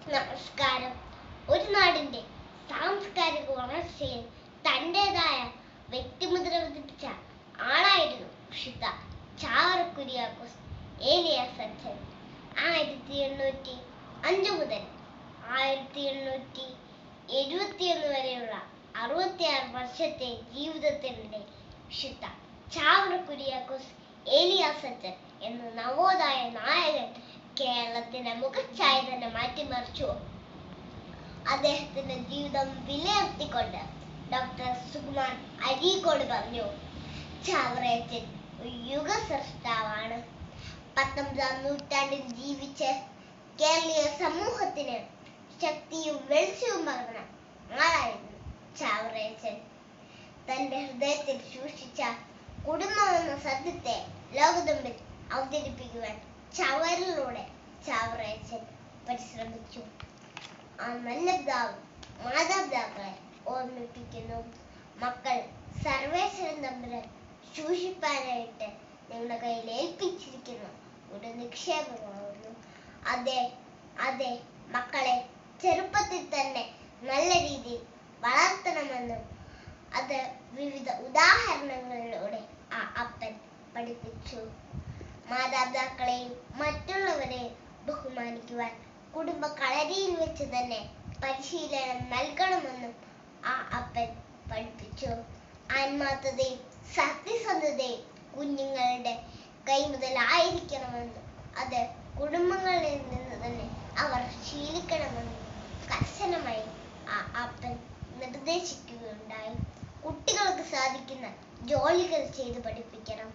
നമസ്കാരം. ഒരു നാടിന്റെ സാംസ്കാരിക വളർച്ചയിൽ തന്റേതായ വ്യക്തിമുദ്ര പതിപ്പിച്ച ആളായിരുന്നു വിശുദ്ധ ചാവറ കുര്യാക്കോസ് ഏലിയാസ് അച്ഛൻ. 1805 മുതൽ 1871 വരെയുള്ള 66 വർഷത്തെ ജീവിതത്തിനിടെ വിശുദ്ധ ചാവറ കുര്യാക്കോസ് ഏലിയാസ് അച്ഛൻ എന്ന നവോദയ നായകൻ കേരളത്തിന്റെ മുഖച്ഛായ തന്നെ മാറ്റിമറിച്ചു. അദ്ദേഹത്തിന്റെ ജീവിതം വിലയിരുത്തിക്കൊണ്ട് ഡോക്ടർ സുകുമാർ അരീക്കോട് പറഞ്ഞു, ചാവറയച്ചൻ ഒരു യുഗസ്രഷ്ടാവാണ്. 19-ാം നൂറ്റാണ്ടിൽ ജീവിച്ച് കേരളീയ സമൂഹത്തിന് ശക്തിയും വെളിച്ചവും പകർന്ന ആളായിരുന്നു ചാവറയച്ചൻ. തന്റെ ഹൃദയത്തിൽ സൂക്ഷിച്ച കുടുംബമെന്ന സത്യത്തെ ലോകമുമ്പിൽ അവതരിപ്പിക്കുവാൻ ചവറിലൂടെ ചാവറയച്ചൻ പരിശ്രമിച്ചു. ആ നല്ല പിതാവ് മാതാപിതാക്കളെ ഓർമ്മിപ്പിക്കുന്നു. മക്കൾ സർവേശ്വരൻ തമ്പുരാൻ സൂക്ഷിപ്പാനായിട്ട് നിങ്ങളുടെ കയ്യിൽ ഏൽപ്പിച്ചിരിക്കുന്ന ഒരു നിക്ഷേപമാകുന്നു. അതെ, മക്കളെ ചെറുപ്പത്തിൽ തന്നെ നല്ല രീതിയിൽ വളർത്തണമെന്നും അത് വിവിധ ഉദാഹരണങ്ങളിലൂടെ ആ അപ്പൻ പഠിപ്പിച്ചു. മാതാപിതാക്കളെയും മറ്റുള്ളവരെയും ബഹുമാനിക്കുവാൻ കുടുംബ കളരിയിൽ വെച്ച് തന്നെ പരിശീലനം നൽകണമെന്നും ആ അപ്പൻ പഠിപ്പിച്ചു. ആത്മാർത്ഥതയും സത്യസന്ധതയും കുഞ്ഞുങ്ങളുടെ കൈമുതലായിരിക്കണമെന്നും അത് കുടുംബങ്ങളിൽ നിന്ന് തന്നെ അവർ ശീലിക്കണമെന്നും കർശനമായി ആ അപ്പൻ നിർദ്ദേശിക്കുകയുണ്ടായി. കുട്ടികൾക്ക് സാധിക്കുന്ന ജോലികൾ ചെയ്ത് പഠിപ്പിക്കണം.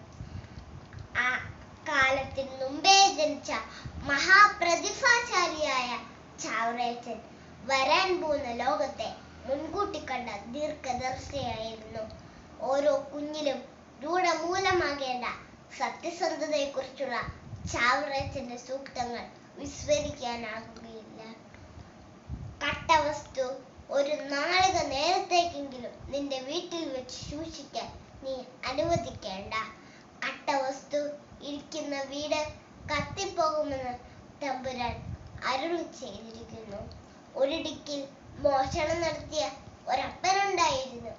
ആ കാലത്തിന് മുമ്പേ ജനിച്ച മഹാപ്രതിഭാശാലിയായ ചാവറയച്ചൻ വരാൻ പോകുന്ന ലോകത്തെ മുൻകൂട്ടി കണ്ട ദീർഘദർശിയായിരുന്നു. ഓരോ കുഞ്ഞിലും രൂഢമൂലമാകേണ്ട സത്യസന്ധതയെക്കുറിച്ചുള്ള ചാവറയച്ചന്റെ സൂക്തങ്ങൾ വിസ്മരിക്കാനാകുകയില്ല. കട്ടവസ്തു ഒരു നാഴിക നേരത്തേക്കെങ്കിലും നിന്റെ വീട്ടിൽ വെച്ച് സൂക്ഷിക്കാൻ നീ അനുവദിക്കേണ്ട. കട്ടവസ്തു ഇരിക്കുന്ന വീട് കത്തിപ്പോകുമെന്ന് തമ്പുരാൻ അരുളി ചെയ്തിരിക്കുന്നു. ഒരിടയ്ക്ക് മോഷണം നടത്തിയ ഒരപ്പനുണ്ടായിരുന്നു.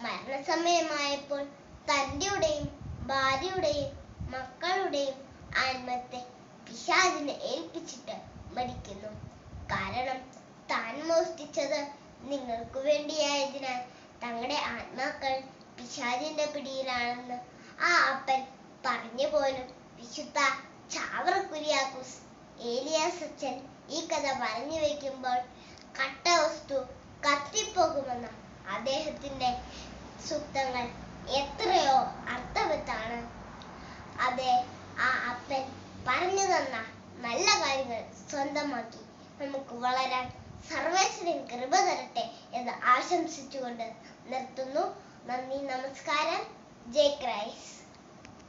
മരണസമയമായപ്പോൾ തന്റെയും ഭാര്യയുടെയും മക്കളുടെയും ആത്മത്തെ പിശാചിനെ ഏൽപ്പിച്ചിട്ട് മരിക്കുന്നു. കാരണം താൻ മോഷ്ടിച്ചത് നിങ്ങൾക്ക് വേണ്ടിയായതിനാൽ തങ്ങളുടെ ആത്മാക്കൾ പിശാചിന്റെ പിടിയിലാണെന്ന് ആ അപ്പൻ പറഞ്ഞു പോലും. വിശുദ്ധ ചാവറ കുര്യാക്കോസ് ഏലിയാസ് അച്ഛൻ ഈ കഥ പറഞ്ഞു വയ്ക്കുമ്പോൾ കട്ടവസ്തു കത്തിപ്പോകുമെന്ന അദ്ദേഹത്തിന്റെ സൂക്തങ്ങൾ എത്രയോ അർത്ഥവത്താണ്. അതെ, ആ അപ്പൻ പറഞ്ഞു തന്ന നല്ല കാര്യങ്ങൾ സ്വന്തമാക്കി നമുക്ക് വളരാൻ സർവേശ്വരൻ കൃപ തരട്ടെ എന്ന് ആശംസിച്ചുകൊണ്ട് നിർത്തുന്നു. നന്ദി, നമസ്കാരം. ജയ് ക്രൈസ്റ്റ്.